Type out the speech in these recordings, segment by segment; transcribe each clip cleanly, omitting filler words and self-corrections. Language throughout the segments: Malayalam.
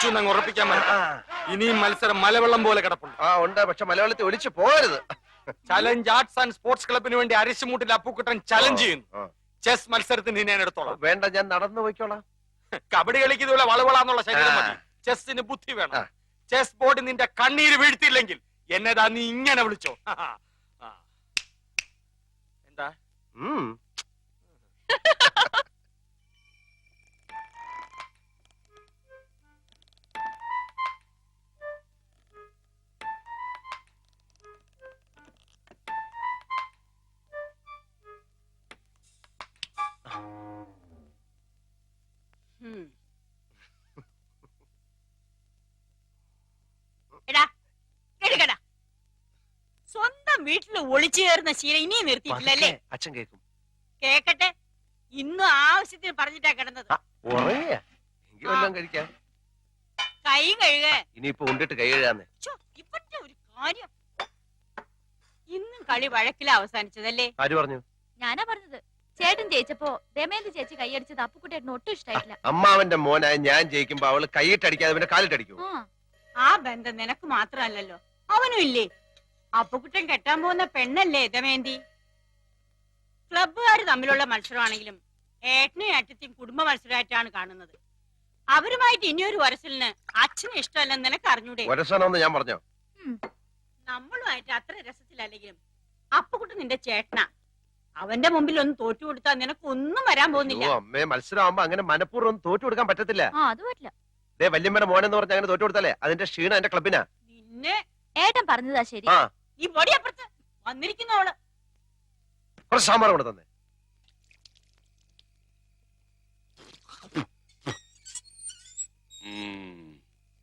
ജയിച്ചു എന്നങ്ങ് ഉറപ്പിക്കാൻ പറ്റും. ഇനിയും മത്സരം മലവെള്ളം പോലെ കിടപ്പുണ്ട്. ഉണ്ട്, പക്ഷെ മലയാളത്തിൽ ഒലിച്ചു പോകരുത്. ചലഞ്ച് ആർട്സ് ആൻഡ് സ്പോർട്സ് ക്ലബിന് വേണ്ടി അരിശുമൂട്ടിൽ അപ്പുക്കുട്ടൻ ചലഞ്ച് ചെയ്യുന്നു. ചെസ് മത്സരത്തിന് ഞാൻ എടുത്തോളാം. വേണ്ട, ഞാൻ നടന്നു പോയിക്കോളാം. കബഡി കളിക്കുന്നതുപോലെ വളവളാന്നുള്ള ശരീരം മതി. ചെസ്സിന് ബുദ്ധി വേണം. ചെസ് ബോർഡ് നിന്റെ കണ്ണീര് വീഴ്ത്തിയില്ലെങ്കിൽ എന്നതാ നീ ഇങ്ങനെ വിളിച്ചോ. എന്താ സ്വന്തം വീട്ടിൽ ഒളിച്ചു കയറുന്ന ശീലം ഇനിയും നിർത്തിയിട്ടില്ലല്ലേ? അച്ഛൻ കേൾക്കും. കേക്കട്ടെ. ഇന്നും ആവശ്യത്തിന് പറഞ്ഞിട്ടാ കിടന്നത്. കഴിക്കാം. കൈ കഴുക. ഇനിയിപ്പോ ഉണ്ടിട്ട് കൈ കഴുകാന്ന്. ഇപ്പത്തെ ഒരു കാര്യം. ഇന്നും കളി വഴക്കില അവസാനിച്ചതല്ലേ? ആര് പറഞ്ഞു? ഞാനാ പറഞ്ഞത്. ചേട്ടൻ ജയിച്ചപ്പോ ദമയന്തി ചേച്ചി കൈയടിച്ചത് അപ്പുക്കുട്ടേട്ടന് ഒട്ടും ഇഷ്ടായിട്ടില്ല. അമ്മാവന്റെ മോനായ ഞാൻ ജയിക്കുമ്പോ അവള് കൈയിട്ടടിക്കാതെ പിന്നെ കാലിട്ടടിക്കൂ. ആ ബന്ധം നിനക്ക് മാത്രമല്ലല്ലോ, അവനും ഇല്ലേ? അപ്പുക്കുട്ടൻ കെട്ടാൻ പോകുന്ന പെണ്ണല്ലേ ദമയന്തി? ക്ലബ്ബുകാര് തമ്മിലുള്ള മത്സരമാണെങ്കിലും ഏട്ടനും ഏട്ടത്തെയും കുടുംബ മത്സരമായിട്ടാണ് കാണുന്നത്. അവരുമായിട്ട് ഇനിയൊരു വരസലിന് അച്ഛന് ഇഷ്ടമല്ലെന്ന് നിനക്ക് അറിഞ്ഞൂടെ? ഞാൻ പറഞ്ഞോ? നമ്മളുമായിട്ട് അത്ര രസത്തിലല്ലെങ്കിലും അപ്പുക്കുട്ടൻ നിന്റെ ചേട്ടനാ. അവന്റെ മുമ്പിൽ ഒന്ന് തോറ്റു കൊടുത്താൽ നിനക്ക് ഒന്നും വരാൻ പോകുന്നില്ല. അമ്മേ, മത്സരമാകുമ്പോ അങ്ങനെ മനഃപൂർവ്വം തോറ്റു കൊടുക്കാൻ പറ്റത്തില്ല. അത് പറ്റില്ല. വല്യമ്മയുടെ മോനെന്ന് പറഞ്ഞ അങ്ങനെ തോറ്റു കൊടുത്താലേ അതിന്റെ ക്ഷീണം എന്റെ ക്ലബിനാ. നിന്നെ ഏട്ടൻ പറഞ്ഞതാ ശരി. ഈ പൊടിയപ്പുറത്ത് വന്നിരിക്കുന്നവള് കുറച്ച് സാമ്പാർ കൂടെ തന്നെ.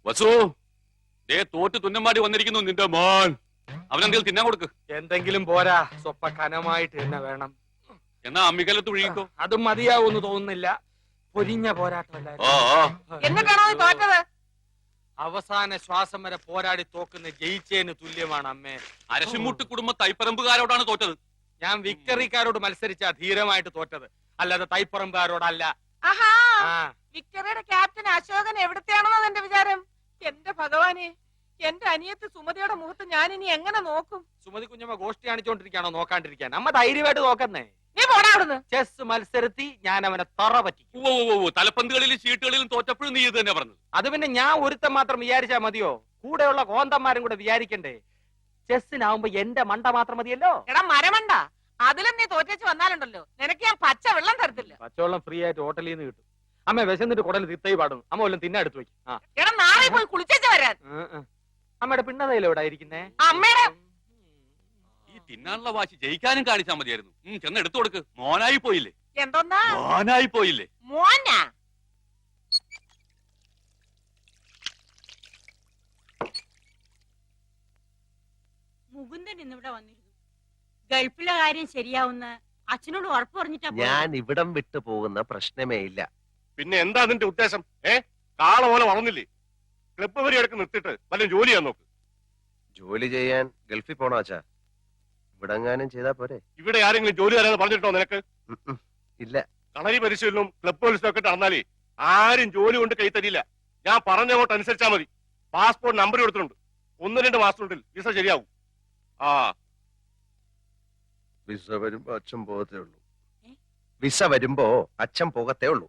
വസു, തോറ്റ് തുന്നമാടി വന്നിരിക്കുന്നു നിന്റെ മോൻ. അവനെന്തെങ്കിലും തിന്നാൻ കൊടുക്ക്. എന്തെങ്കിലും പോരാ, സ്വപ്പ കനമായിട്ട് തന്നെ വേണം. എന്നാ അമ്മിക്കലത്ത് ഒഴുകിക്കോ. അതും മതിയാവൂന്ന് തോന്നുന്നില്ല. പൊരിഞ്ഞ പോരാട്ടമല്ല. എന്നിട്ടാണോ തോറ്റത്? അവസാന ശ്വാസം വരെ പോരാടി തോക്കുന്ന ജയിച്ചേന് തുല്യമാണ് അമ്മേ. അരശിമുട്ട് കുടുംബ തൈപ്പറമ്പുകാരോടാണ് തോറ്റത്. ഞാൻ വിക്ടറിക്കാരോട് മത്സരിച്ച ധീരമായിട്ട് തോറ്റത്, അല്ലാതെ തൈപ്പറമ്പുകാരോടല്ല. വിക്ടറിയുടെ ക്യാപ്റ്റൻ അശോകൻ എവിടത്തെയാണെന്നാണ് എന്റെ വിചാരം. എന്റെ ഭഗവാനെ, എന്റെ അനിയത്ത് സുമതിയുടെ മുഖത്ത് ഞാൻ ഇനി എങ്ങനെ നോക്കും? സുമതി കുഞ്ഞമ്മ ഗോഷ്ടി കാണിച്ചോണ്ടിരിക്കാണോ നോക്കാണ്ടിരിക്കാൻ? അമ്മ ധൈര്യമായിട്ട് നോക്കുന്നേ. നീ പോടാ അവിടുന്ന്. ചെസ് മത്സരത്തി ഞാൻ അവനെ തറ പറ്റി. തലപ്പന്തുകളിലും ചീട്ടുകളിലും തോറ്റപ്പോഴും നീ ഇത് തന്നെ പറഞ്ഞത്. അത് പിന്നെ ഞാൻ ഒരുത്തം മാത്രം വിചാരിച്ചാ മതിയോ? കൂടെയുള്ള കോന്തന്മാരും കൂടെ വിചാരിക്കണ്ടേ? ചെസ്സിനാവുമ്പോ എന്റെ മണ്ട മാത്രം മതിയല്ലോ. എടാ മരമണ്ട, അതിലും നീ തോറ്റേച്ച് വന്നാലുണ്ടല്ലോ നിനക്ക് ഞാൻ പച്ച വെള്ളം തരത്തില്ല. പച്ചവെള്ളം ഫ്രീ ആയിട്ട് ഹോട്ടലിൽ നിന്ന് കിട്ടും. അമ്മ വിശന്നിട്ട് കുടൽ തിത്തൈ പാടുന്നു. അമ്മ വല്ലതും തിന്നാ എടുത്തു വെക്കും. എടാ നാളെ പോയി കുളിച്ചേച്ച് വരാൻ. അമ്മയുടെ പിണ്ണതയിലോ എവിടെ ഇരിക്കുന്നേ? അമ്മയുടെ ഈ തിന്നാനുള്ള വാശി ജയിക്കാനും കാണിച്ചാൽ മതിയായിരുന്നു. ചെന്ന് എടുത്തു കൊടുക്ക്. മോനായി പോയില്ലേ? എന്തോന്നാ മോനായി പോയില്ലേ? മോനാ? മുകുന്ദൻ ഇന്നിവിടെ വന്നിരുന്നു. ഗൾഫിലെ കാര്യം ശരിയാവുന്ന അച്ഛനോട് ഉറപ്പ് പറഞ്ഞിട്ടാ. ഞാൻ ഇവിടം വിട്ടു പോകുന്ന പ്രശ്നമേ ഇല്ല. പിന്നെ എന്താ നിന്റെ ഉദ്ദേശം? കാള പോലെ വളർന്നില്ലേ? ക്ലബ്ബ് വരെ എടുക്ക് നിർത്തിട്ട് വല്ല ജോലി ചെയ്യാൻ നോക്ക്. ജോലി ചെയ്യാൻ ഗൾഫിൽ പോണോ അച്ഛാ? ഇവിടെ എങ്ങാനും ചെയ്താ പോരെ? ഇവിടെ ആരെങ്കിലും ജോലി തരാന്ന് പറഞ്ഞിട്ടോ നിനക്ക്? ഇല്ല. കളരി പരിശീലനവും ക്ലബ്ബ് മത്സരമൊക്കെ നടന്നാലേ ആരും ജോലി കൊണ്ട് കൈ തരില്ല. ഞാൻ പറഞ്ഞങ്ങോട്ട് അനുസരിച്ചാ മതി. പാസ്പോർട്ട് നമ്പർ കൊടുത്തിട്ടുണ്ട്. 1-2 മാസത്തിനുള്ളിൽ വിസ ശരിയാവും. വിസ വരുമ്പോ അച്ഛൻ പോകത്തേ ഉള്ളൂ. വിസ വരുമ്പോ അച്ഛൻ പോകത്തേ ഉള്ളൂ.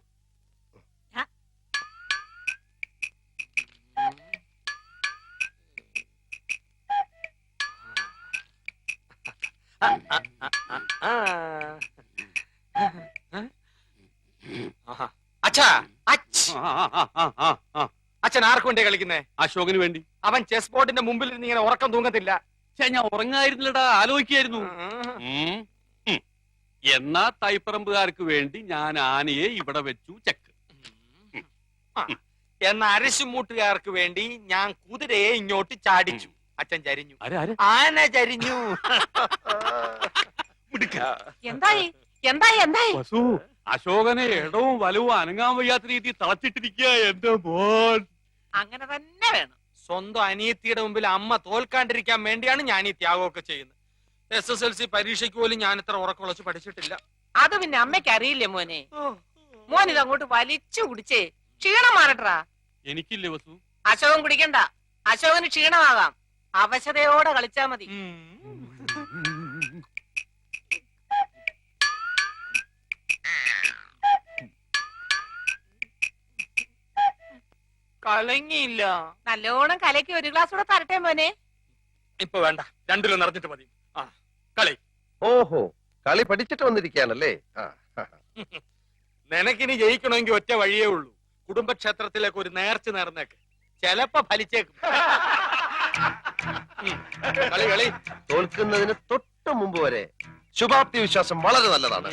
അച്ഛൻ ആർക്കു വേണ്ടി കളിക്കുന്നേ? അശോകന് വേണ്ടി. അവൻ ചെസ് ബോർഡിന്റെ മുമ്പിൽ ഇരുന്ന് ഇങ്ങനെ ഉറക്കം തൂങ്ങത്തില്ല. ഞാൻ ഉറങ്ങായിരുന്നില്ലടാ, ആലോചിക്കായിരുന്നു. എന്നാ തൈപ്പറമ്പുകാർക്ക് വേണ്ടി ഞാൻ ആനയെ ഇവിടെ വെച്ചു ചെക്ക്. എന്ന അരശുമൂട്ടുകാർക്ക് വേണ്ടി ഞാൻ കുതിരയെ ഇങ്ങോട്ട് ചാടിച്ചു. അച്ഛൻ ചരിഞ്ഞു. ആന ചരിഞ്ഞു. എന്തായി എന്തായി എന്തായി? അശോകനെ ഇടവും വലവും അനങ്ങാൻ വയ്യാത്ത രീതി തളച്ചിട്ടിരിക്കുക എന്റെ മോൻ. അങ്ങനെ തന്നെ വേണം. സ്വന്തം അനിയത്തിയുടെ മുമ്പിൽ അമ്മ തോൽക്കാണ്ടിരിക്കാൻ വേണ്ടിയാണ് ഞാൻ ഈ ത്യാഗമൊക്കെ ചെയ്യുന്നത്. SSLC പരീക്ഷയ്ക്ക് പോലും ഞാൻ ഇത്ര ഉറക്കുളച്ച് പഠിച്ചിട്ടില്ല. അത് പിന്നെ അമ്മയ്ക്ക് അറിയില്ലേ മോനെ? മോൻ ഇതങ്ങോട്ട് വലിച്ചു കുടിച്ചേ ക്ഷീണം മാറട്ടാ. എനിക്കില്ലേ വസു? അശോകൻ കുടിക്കണ്ട. അശോകന് ക്ഷീണമാകാം. അവശതയോടെ കളിച്ചാ മതി. കലങ്ങിയില്ല. നല്ലോണം കലക്കി ഒരു ഗ്ലാസ് കൂടെ തരട്ടെ മോനെ. ഇപ്പൊ വേണ്ട, രണ്ടിലും നിറഞ്ഞിട്ട് മതി. ആ കളി. ഓഹോ, കളി പഠിച്ചിട്ട് വന്നിരിക്കുകയാണല്ലേ. നിനക്കിനി ജയിക്കണമെങ്കിൽ ഒറ്റ വഴിയേ ഉള്ളൂ. കുടുംബക്ഷേത്രത്തിലേക്ക് ഒരു നേർച്ച നേർന്നേക്ക്, ചെലപ്പോ ഫലിച്ചേക്കും. കളി കളി. തോൽക്കുന്നതിന് തൊട്ട് മുമ്പ് വരെ ശുഭാപ്തി വിശ്വാസം വളരെ നല്ലതാണ്.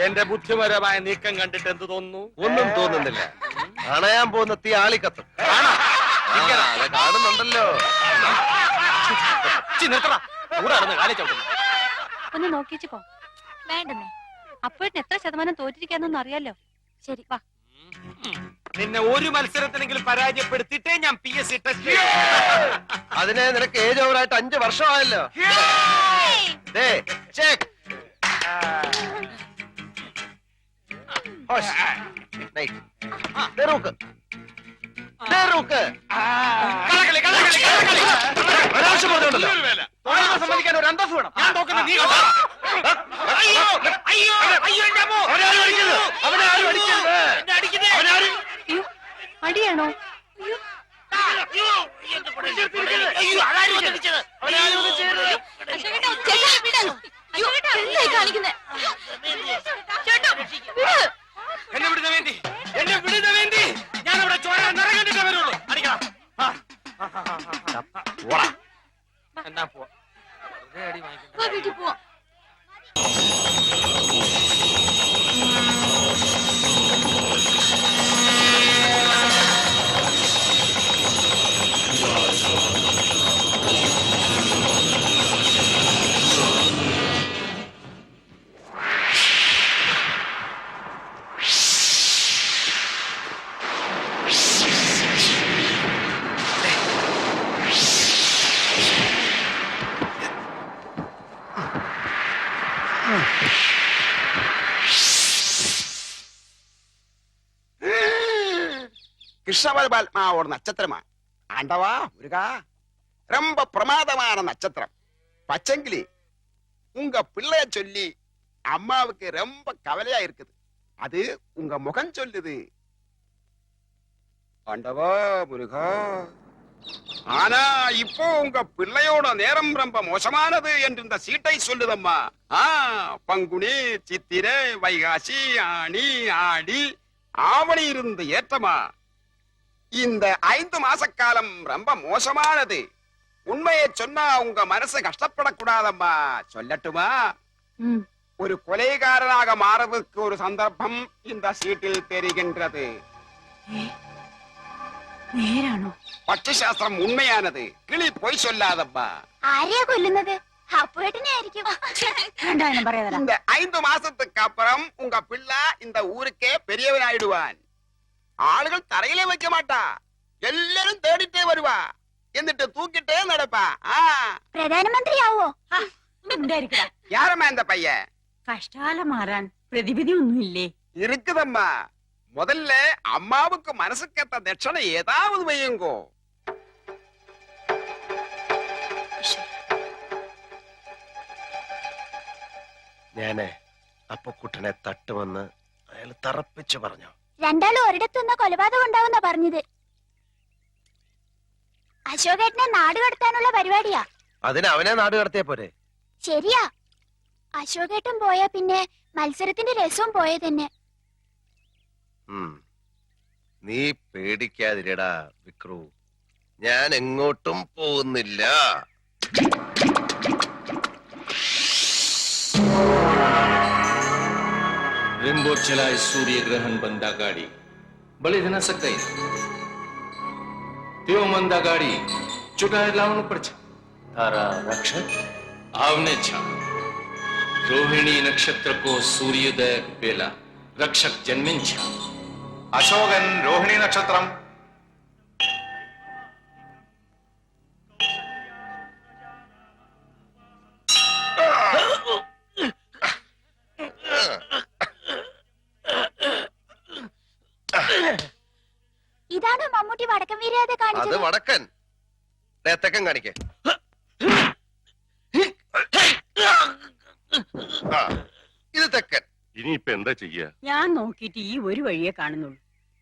എന്റെ ബുദ്ധിപരമായ നീക്കം കണ്ടിട്ട് എന്ത് തോന്നുന്നു? ഒന്നും തോന്നുന്നില്ല. അണയാൻ പോകുന്ന തീ ആളിക്കത്തും. അത് കാണുന്നുണ്ടല്ലോ. ഒന്ന് നോക്കിച്ചു പോ. വേണ്ടെന്നേ, അപ്പോഴത്തെ എത്ര ശതമാനം തോറ്റിരിക്കാന്നൊന്നും അറിയാലോ. ശരി വാ. നിന്നെ ഒരു മത്സരത്തിനെങ്കിലും പരാജയപ്പെടുത്തിയിട്ടേ ഞാൻ PSC ടെസ്റ്റ്. അതിനെ നിനക്ക് ഏജ് ഓവറായിട്ട് 5 വർഷമായല്ലോ. ദേ, ചെക്ക്. നൈറ്റ്. ദേ റൂക്ക്. ദേ റൂക്ക്. ഒരാവശ്യം പറഞ്ഞോണ്ടല്ലോ. സമ്മതിക്കാൻ ഒരു അന്തസ് വേണം. ഞാൻ നോക്കുന്നത് നീ കണ്ടോ? അയ്യോ അയ്യോ അയ്യോ എന്റെ അമ്മോ. അവനെ ആരും അടിക്കരുത്. അയ്യോ, അടിയാണോ? എന്നെ വിടുന്ന വേണ്ടി, എന്നെ വിടുന്ന വേണ്ടി ഞാൻ അവിടെ ചോര നിറകണ്ടിട്ടേ വരുള്ളൂ. അടിക്കണം. എന്നാ പോവാ. വീട്ടിൽ പോവാം. கிருஷ்ணபரமாத்மா ஒரு நட்சத்திரமா? ஆண்டவா முருகா, ரொம்ப பிரமாதமான நட்சத்திரம். பச்சங்கிளி, உங்க பிள்ளைய சொல்லி அம்மாவுக்கு ரொம்ப கவலையா இருக்குது. அது உங்க முகம் சொல்லுது. ஆண்டவா முருகா, ஆனா இப்போ உங்க பிள்ளையோட நேரம் ரொம்ப மோசமானது என்று இந்த சீட்டை சொல்லுதம்மா. பங்குனி, சித்திரை, வைகாசி, ஆனி, ஆடி, ஆவணி இருந்து ஏற்றமா. இந்த 5 மாச காலம் ரொம்ப மோசமானது. உண்மையை சொன்னா உங்க மனசு கஷ்டப்படக்கூடாதம்மா. சொல்லட்டுமா? ஒரு கொலைகாரனாக மாறுவதற்கு ஒரு சந்தர்ப்பம் இந்த சீட்டில் தெரிகின்றது. നേരാണോ? പക്ഷിശാസ്ത്രം ഉണ്മയാനത്. കിളി പോയി சொல்லாதம்மா. ആരെയാ കൊല്ലുന്നത്? അപ്പേട്ടനായിരിക്കും. இந்த 5 மாசத்துக்கு அப்புறம் உங்க பிள்ளை இந்த ஊருக்கே பெரியவனாயிடுவான். ஆளுகள் தரையிலே வைக்க மாட்டா, எல்லாரும் தேடிட்டே வருவா, എന്നിട്ട് தூக்கிட்டே நடப்பா. പ്രധാനമന്ത്രിയാവോ? யாரம்மா இந்த பையன்? കഷ്ടാലം മാറാൻ പ്രതിവിധി ഒന്നുമില്ലേ? இருக்குதம்மா. முதல்ல அம்மாவுக்கு மனசுக்கேத்த தட்சணை ஏதாவது வையுங்கோ. ഞാന് അപ്പക്കുട്ടനെ തട്ടുമെന്ന് അയാൾ തറപ്പിച്ചു പറഞ്ഞു. രണ്ടാളും ഒരിടത്തുനിന്ന് കൊലപാതകം ഉണ്ടാവുന്ന പറഞ്ഞത്. അശോകേട്ടനെ നാട് കടത്താനുള്ള പരിപാടിയാ. അതിന് അവനെ നാട് കടത്തിയ പോരെ? ശരിയാ, അശോകേട്ടൻ പോയാ പിന്നെ മത്സരത്തിന്റെ രസവും പോയ തന്നെ. നീ പേടിക്കാതിരടാ വിക്രു, ഞാൻ എങ്ങോട്ടും പോകുന്നില്ല. रिमबोट चलाए सूर्य ग्रहण बंदा गाड़ी बलि न सकते त्यो मंदा गाड़ी चुटाए लावणं પડશે. तारा रक्षक आवने छा. रोहिणी नक्षत्र को सूर्योदय पेला रक्षक जन्मिन छा. അശോകൻ രോഹിണി നക്ഷത്രം. വടക്കം വീരാതെ അത് വടക്കൻ. ദേ, തെക്കൻ കാണിക്കേ. ആ, ഇത് തെക്കൻ. ഇനിയിപ്പൊ എന്താ ചെയ്യാ? ഞാൻ നോക്കിയിട്ട് ഈ ഒരു വഴിയെ കാണുന്നുള്ളൂ.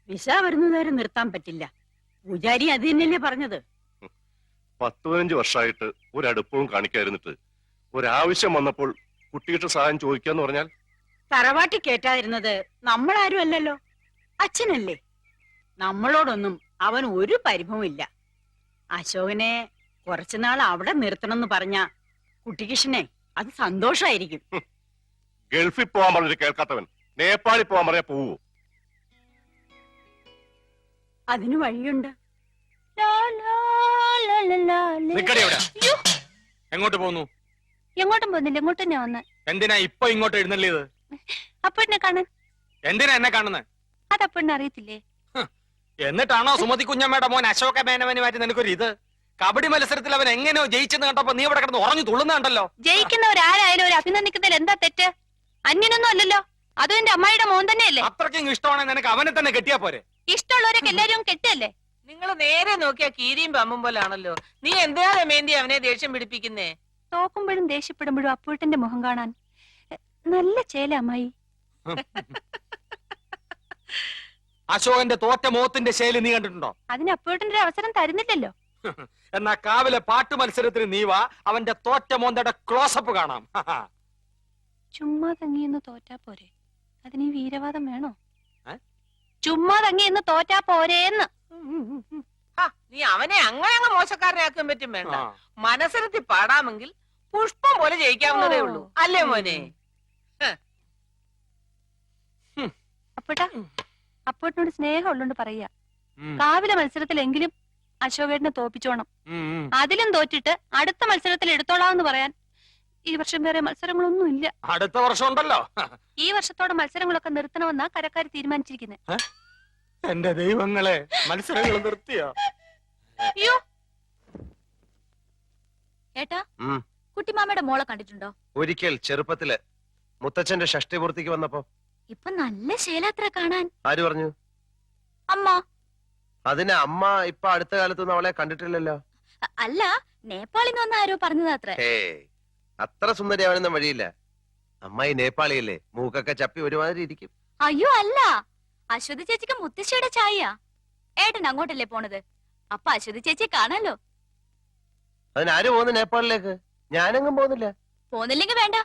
വിസ വരുന്നവരെ നിർത്താൻ പറ്റില്ല. പൂജാരി അത് തന്നെയല്ലേ പറഞ്ഞത്. 10-15 വർഷമായിട്ട് ഒരടുപ്പവും കാണിക്കാതിരുന്നിട്ട് ഒരാവശ്യം വന്നപ്പോൾ കുട്ടിയുടെ സഹായം ചോദിക്കാന്ന് പറഞ്ഞാൽ തറവാട്ടി കേറ്റാതിരുന്നത് നമ്മളാരും അല്ലല്ലോ, അച്ഛനല്ലേ. നമ്മളോടൊന്നും അവൻ ഒരു പരിഭവം ഇല്ല. അശോകനെ കുറച്ചുനാൾ അവിടെ നിർത്തണമെന്ന് പറഞ്ഞ കുട്ടികൃഷ്ണനെ അത് സന്തോഷായിരിക്കും. ഗൾഫിൽ പോവാൻ പറഞ്ഞിട്ട് കേൾക്കാത്തവൻ നേപ്പാളിൽ പോവാൻ പറഞ്ഞാ പോവോ? അതിന് വഴിയുണ്ട്. നിക്കടി അവിടെ. എങ്ങോട്ട് പോകുന്നു? എങ്ങോട്ടും പോകുന്നില്ല, ഇങ്ങോട്ട് തന്നെ വന്ന്. എന്തിനാ ഇപ്പൊ ഇങ്ങോട്ട് എഴുന്നള്ളിയത്? അപ്പൂട്ടിനെ കാണാൻ. എന്തിനാ എന്നെ കാണുന്നത്? അത് അപ്പൂട്ടിനെ അറിയത്തില്ലേ? എന്നിട്ടാണോ സുമതി കുഞ്ഞമ്മയുടെ മോൻ അശോക മേനവന് മാറ്റി നിനക്കൊരു ഇത്? കബഡി മത്സരത്തിൽ അവൻ എങ്ങനെയോ ജയിച്ചെന്ന് കണ്ടപ്പോ നീ ഇവിടെ കിടന്ന് ഉറഞ്ഞു തുള്ളുന്നുണ്ടല്ലോ. ജയിക്കുന്നവരാരായാലും ഒരു അഭിനന്ദിക്കുന്നതിൽ എന്താ തെറ്റ്? അന്യനൊന്നും അല്ലല്ലോ, അതും എന്റെ അമ്മായിയുടെ മോൻ തന്നെയല്ലേ. അത്രയ്ക്കും ഇഷ്ടമാണെങ്കിൽ നിനക്ക് അവനെ തന്നെ കെട്ടിയാ പോരെ? ഇഷ്ടമുള്ളവരൊക്കെ എല്ലാരും കെട്ടല്ലേ. നിങ്ങൾ നേരെ നോക്കിയാ കീരിയും പമ്പും പോലാണല്ലോ. നീ എന്തിനാ രമേന്തി അവനെ ദേഷ്യം പിടിപ്പിക്കുന്നേ? തോക്കുമ്പോഴും ദേഷ്യപ്പെടുമ്പോഴും അപ്പൂട്ടന്റെ മുഖം കാണാൻ നല്ല ചേല അമ്മായി. അശോകന്റെ തോറ്റ മോത്തിന്റെ ശൈലി നീ കണ്ടിട്ടുണ്ടോ? അതിന് അപ്പൂട്ടന്റെ ഒരു അവസരം തരുന്നില്ലല്ലോ. എന്നാ കാവിലെ പാട്ട് മത്സരത്തിന് നീ വാ, അവന്റെ തോറ്റ മോന്തയുടെ ക്ലോസപ്പ് കാണാം. ചുമ്മാ തങ്ങിയെന്ന് തോറ്റാ പോരെ, അതിന് ഈ വീരവാദം വേണോ? ചുമ്മാ തങ്ങിയെന്ന് തോറ്റാ പോരേന്ന്. നീ അവനെ അങ്ങനെ അങ്ങ് മോശക്കാരനാക്കാൻ പറ്റും വേണ്ട. മനസ്സിലെത്തി പാടാമെങ്കിൽ പുഷ്പം പോലെ ജയിക്കാവുന്നതേ ഉള്ളൂ, അല്ലേ മോനെ? അപ്പൂട്ടാ, അപ്പൂട്ടിനോട് സ്നേഹം ഉള്ളോണ്ട് പറയാ, കാവിലെ മത്സരത്തിലെങ്കിലും അശോകേട്ടനെ തോപ്പിച്ചോണം. അതിലും തോറ്റിട്ട് അടുത്ത മത്സരത്തിൽ എടുത്തോളാന്ന് പറയാൻ ഈ വർഷം വേറെ മത്സരങ്ങളൊന്നും ഇല്ല. അടുത്ത വർഷം ഉണ്ടല്ലോ. ഈ വർഷത്തോടെ മത്സരങ്ങളൊക്കെ നിർത്തണമെന്നാ കരക്കാർ തീരുമാനിച്ചിരിക്കുന്നത്. എന്റെ ദൈവങ്ങളെ, മത്സരങ്ങൾ നിർത്തിയോ? അയ്യോ ഏട്ടാ, ഉം. കുട്ടിമാമയുടെ മോളെ കണ്ടിട്ടുണ്ടോ? ഒരിക്കൽ ചെറുപ്പത്തില് മുത്തച്ഛന്റെ ഷഷ്ടിപൂർത്തിക്ക് വന്നപ്പോ. ഇപ്പൊ നല്ല ശേലാത്ര കാണാൻ. ആര് പറഞ്ഞു? അമ്മ. അതിന് അമ്മ ഇപ്പൊ അടുത്ത കാലത്തൊന്നും അവളെ കണ്ടിട്ടില്ലല്ലോ. അല്ല, നേപ്പാളിന്ന് വന്ന ആരോ പറഞ്ഞതാത്ര. ഹേ, അത്ര സുന്ദരിയാവാനൊന്നും വഴിയില്ല. അമ്മായി നേപ്പാളിയല്ലേ, മൂക്കൊക്കെ ചപ്പി ഒരുമാതിരി ഇരിക്കും. അയ്യോ അല്ല, അശ്വതി ചേച്ചിക്ക് മുത്തശ്ശിയുടെ ചായ. ഏട്ടൻ അങ്ങോട്ടല്ലേ പോണത്, അപ്പൊ അശ്വതി ചേച്ചിയെ കാണാലോ. അതിനാര് പോകുന്നു നേപ്പാളിലേക്ക്? ഞാനെങ്ങും പോകുന്നില്ല. പോന്നില്ലെങ്കിൽ വേണ്ട,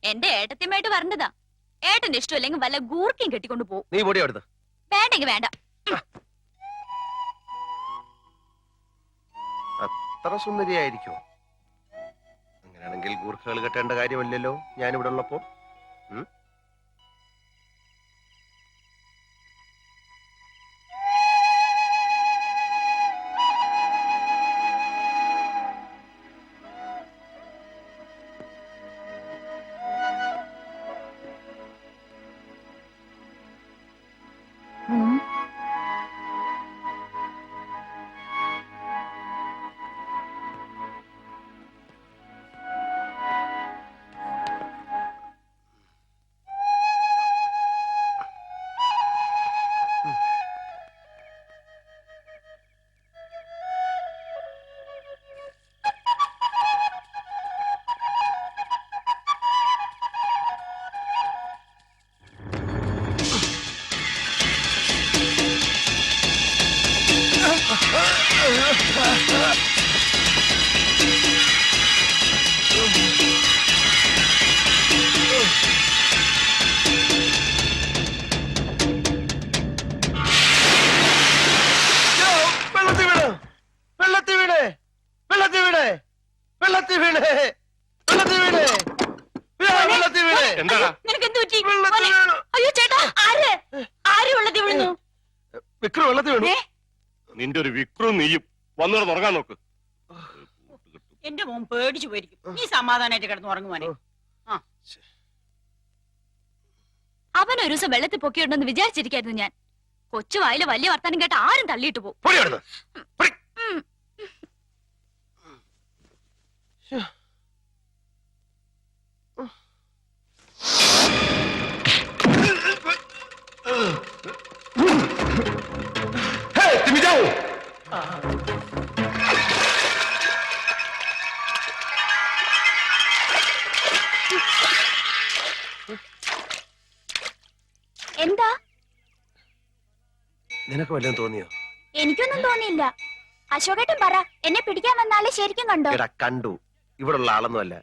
എന്റെ ഏട്ടത്തിയുമായിട്ട് വരണ്ടതാ. ഏട്ടന്റെ ഇഷ്ടമില്ലെങ്കിൽ വല്ല ഗൂർക്കയും കെട്ടിക്കൊണ്ട് പോകും. നീ പൊടി അവിടുന്ന്. വേണ്ടെങ്കിൽ വേണ്ട. അത്ര സുന്ദരിയായിരിക്കോ? അങ്ങനെയാണെങ്കിൽ ഗൂർഖകൾ കെട്ടേണ്ട കാര്യമല്ലല്ലോ ഞാനിവിടെ ഉള്ളപ്പോ. എന്താ? നിനക്കെന്ത് പറ്റി? അയ്യോ ചേട്ടാ, ആര് ആര് വെള്ളത്തിൽ വീഴുന്നു? വിക്രം വെള്ളത്തിൽ വീണു. നിന്റെ ഒരു വിക്രും നീയും വന്നോടെ ഉറങ്ങാൻ നോക്ക്. എന്റെ മോൻ പേടിച്ചു പോയിരിക്കും. നീ സമാധാനമായിട്ട് കിടന്നു ഉറങ്ങുവാനെ. അവൻ ഒരു ദിവസം വെള്ളത്തിൽ പൊക്കിയിട്ടുണ്ടെന്ന് വിചാരിച്ചിരിക്കായിരുന്നു ഞാൻ. കൊച്ചു വായില് വലിയ വർത്താനം കേട്ട് ആരും തള്ളിയിട്ട് പോകും. പൊടി അവിടുന്ന്. പൊടി. എന്താ? നിനക്ക് വല്ലതും തോന്നിയോ? എനിക്കൊന്നും തോന്നിയില്ല. അശോകേട്ടൻ പറ, എന്നെ പിടിക്കാൻ വന്നാലേ ശരിക്കും കണ്ടോ? എടാ കണ്ടു, ഇവിടുള്ള ആളൊന്നുമല്ല.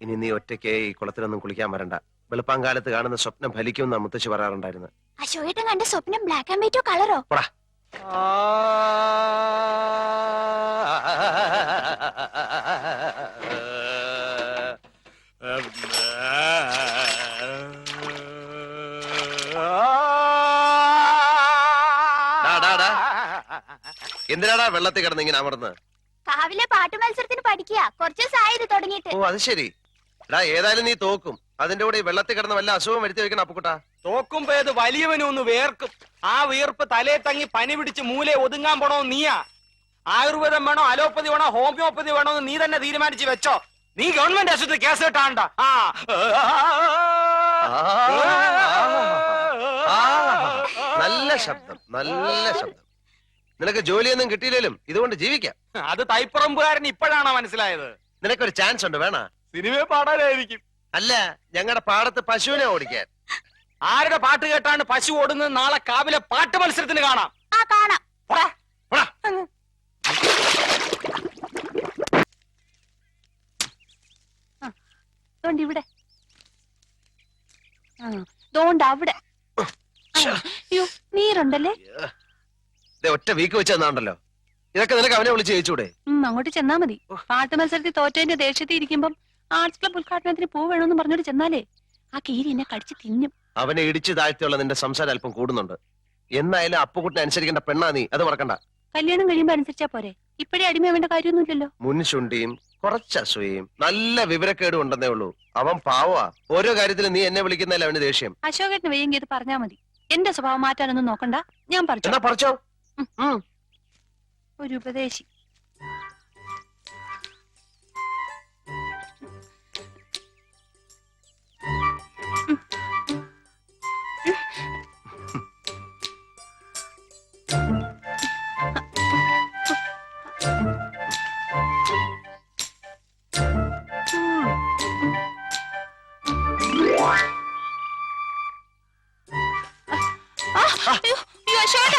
ഇനി നീ ഒറ്റയ്ക്ക് ഈ കുളത്തിലൊന്നും കുളിക്കാൻ വരണ്ട. വെളുപ്പാങ്കാലത്ത് കാണുന്ന സ്വപ്നം ഫലിക്കുമെന്ന് മുത്തശ്ശി പറയാറുണ്ടായിരുന്നു. അശോകേട്ടൻ കണ്ട സ്വപ്നം ബ്ലാക്ക് ആൻഡ് വൈറ്റോ കളറോ? പോടാ. എന്തിനാടാ വെള്ളത്തിൽ കിടന്ന് ഇങ്ങനെ അമർന്ന്? കാവിലെ പാട്ട് മത്സരത്തിന് പഠിക്കുക. കുറച്ച് ദിവസമായി ഇത് തുടങ്ങിയിട്ട്. ഓ അത് ശരി. എടാ ഏതായാലും നീ തോക്കും. അതിന്റെ കൂടെ ഈ വെള്ളത്തിൽ കിടന്ന് വല്ല അസുഖം വരുത്തി വെക്കണം അപ്പുക്കുട്ടാ. തോക്കുമ്പോ ഏത് വലിയവനും ഒന്ന് വേർക്കും. ആ വീർപ്പ് തലേ തങ്ങി പനി പിടിച്ച് മൂലെ ഒതുങ്ങാൻ പോണോ നീയാ? ആയുർവേദം വേണോ, അലോപ്പതി വേണോ, ഹോമിയോപ്പതി വേണോ എന്ന് നീ തന്നെ തീരുമാനിച്ച് വെച്ചോ. നീ ഗവൺമെന്റ് ആശുപത്രി കേസ് കിട്ടാണ്ട. നല്ല ശബ്ദം, നല്ല ശബ്ദം. നിനക്ക് ജോലിയൊന്നും കിട്ടിയില്ലേലും ഇതുകൊണ്ട് ജീവിക്കാം. അത് തൈപ്പറമ്പുകാരൻ ഇപ്പോഴാണോ മനസ്സിലായത്? നിനക്കൊരു ചാൻസ് ഉണ്ട്, വേണ? സിനിമയെ പാടാനായിരിക്കും. അല്ല, ഞങ്ങളുടെ പാടത്ത് പശുവിനെ ഓടിക്കാൻ. ആരുടെ പാട്ട് കേട്ടാണ് പശു ഓടുന്നത്? നാളെ കാവിലെ പാട്ട് മത്സരത്തിന് കാണാം. ആ കാണാം. പോടാ, പോടാ. ദോണ്ട് ഇവിടെ. ദോണ്ട് അവിടെ. അയ്യോ, നീരുണ്ടല്ലേ? ഒറ്റ വീക്ക് വെച്ച് തന്നാണ്ടല്ലോ. ഇതൊക്കെ നിനക്ക് അവനെ വിളിച്ച് ജയിച്ചൂടെ? അങ്ങോട്ട് ചെന്നാ മതി. പാട്ട് മത്സരത്തിൽ തോറ്റേന്റെ ദേഷ്യത്തിൽ ഇരിക്കുമ്പം ആർട്സ് ക്ലബ് ഉദ്ഘാടനത്തിന് പൂ വേണമെന്ന് പറഞ്ഞോട്ട് ചെന്നാലേ ആ കീരി എന്നെ കടിച്ച് തിന്നും. അവനെ ഇടിച്ചു താഴ്ത്തിയുള്ള നിന്റെ സംസാരം അല്പം കൂടുന്നുണ്ട്. എന്നായാലും അപ്പുകുട്ടിനെ അനുസരിക്കേണ്ട പെണ്ണാ നീ, അത് മറക്കണ്ട. കല്യാണം കഴിയുമ്പോ അനുസരിച്ചാ പോരെ? ഇപ്പഴേ അടിമയാവേണ്ട കാര്യമൊന്നുമില്ലല്ലോ. മുൻശുണ്ടിയും കുറച്ച് അസൂയയും നല്ല വിവരക്കേടും ഉണ്ടെന്നേ ഉള്ളൂ. അവൻ പാവാ. ഓരോ കാര്യത്തിലും നീ എന്നെ വിളിക്കുന്നതിൽ അവന് ദേഷ്യം. അശോകേട്ടന് വയ്യെങ്കിൽ ഇത് പറഞ്ഞാ മതി. എന്റെ സ്വഭാവം മാറ്റാനൊന്നും നോക്കണ്ട. ഞാൻ പറഞ്ഞു. എന്നാ പറിച്ചോ. ഒരു ഉപദേശി. അശോക,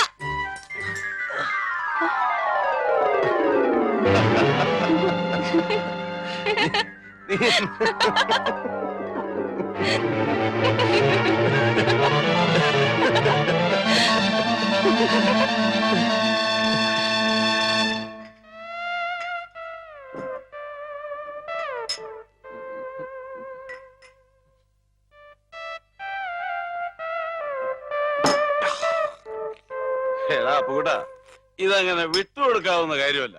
എടാ അപ്പുകുട്ടാ, ഇതങ്ങനെ വിട്ടുകൊടുക്കാവുന്ന കാര്യമല്ല.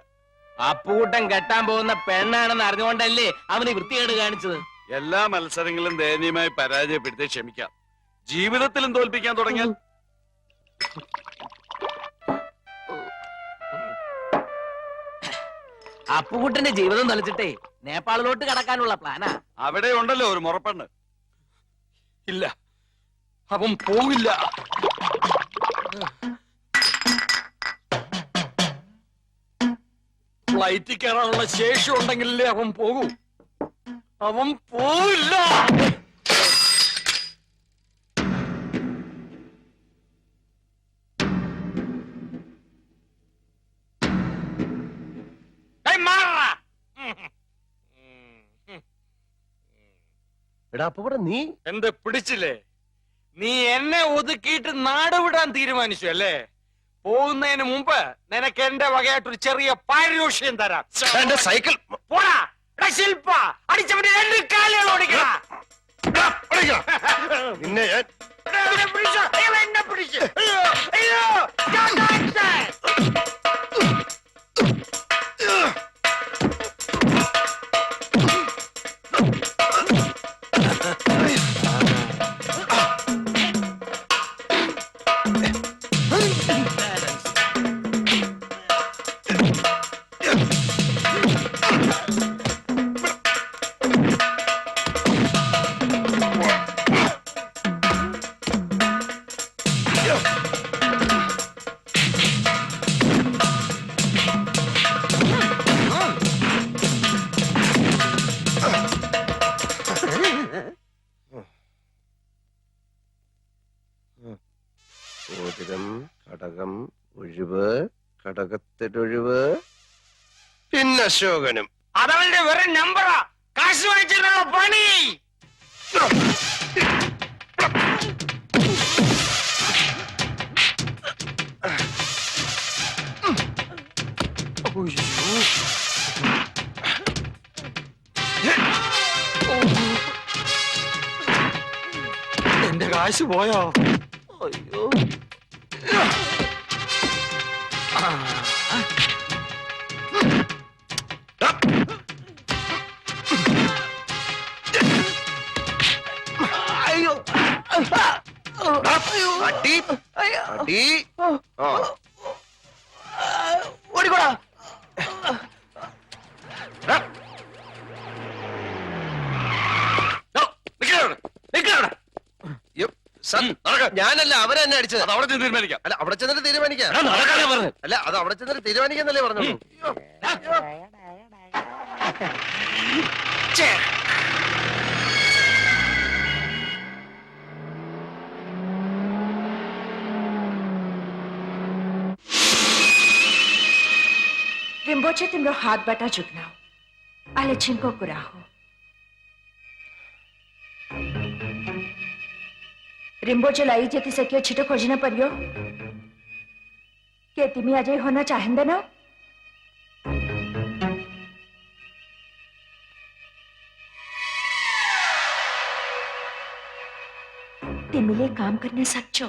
അപ്പൂട്ടൻ കെട്ടാൻ പോകുന്ന പെണ്ണാണെന്ന് അറിഞ്ഞുകൊണ്ടല്ലേ അവന് വൃത്തികേട് കാണിച്ചത്. എല്ലാ മത്സരങ്ങളും ദയനീയമായി പരാജയപ്പെടുത്തി ക്ഷമിക്കാം. ജീവിതത്തിലും തോൽപ്പിക്കാൻ തുടങ്ങിയാൽ അപ്പുകുട്ടന്റെ ജീവിതം നലിച്ചിട്ടേ നേപ്പാളിലോട്ട് കടക്കാനുള്ള പ്ലാനാ. അവിടെ ഉണ്ടല്ലോ ഒരു മുറപ്പെണ്ണ്. ഇല്ല, അവൻ പോവില്ല. ഫ്ലൈറ്റിൽ കയറാനുള്ള ശേഷി ഉണ്ടെങ്കിലേ അവൻ പോകൂ. അവൻ പോവില്ല. എടാ അപ്പുകുട്ടാ, നീ എന്ത് പിടിച്ചില്ലേ? നീ എന്നെ ഒതുക്കിയിട്ട് നാട് വിടാൻ തീരുമാനിച്ചു അല്ലേ? പോകുന്നതിന് മുമ്പ് നിനക്ക് എന്റെ വകയായിട്ടൊരു ചെറിയ പാരിതോഷികം തരാം. എന്റെ സൈക്കിൾ പോടാ. എടാ ശില്പ, അടിച്ചവന്റെ 2 കാലുകൾ ഓടിക്കണം. നിന്നെ ഞാൻ എന്നെ പിടിച്ചോ. അയ്യോ, എന്നെ പിടിച്ചു. അയ്യോ, അയ്യോ. മോതിരം, കടകം, ഒഴിവ്, കടകത്തിലൊഴിവ്, പിന്നെ അശോകനും. അതവന്റെ വെറും നമ്പറാ. കാശ് വാങ്ങിച്ചിട്ടുള്ള പണി. എന്റെ കാശ് പോയോ? അയ്യോ. അയ്യോ, അടി, അടി. ആ. ഓടിക്കോടാ. ഞാനല്ല, അവരെന്നെ അടിച്ചത്. അത് അവിടെ ചെന്ന് തീരുമാനിക്കാം. അല്ല, അവിടെ ചെന്നിട്ട് തീരുമാനിക്കാം. നടക്കാനാ പറഞ്ഞു. അല്ല, അത് അവിടെ ചെന്നിട്ട് തീരുമാനിക്കാന്നല്ലേ പറഞ്ഞോളൂ. रिम्बोचे तिम्रो हातबाट झुक्नाऊ अहिले छिनको कुरा हो। रिम्बोचेलाई जतिसक्यो छिटो खोजिन पर्यो। के तिमी अझै हुन चाहँदैनौ? तिमीले काम गर्न सक्छौ।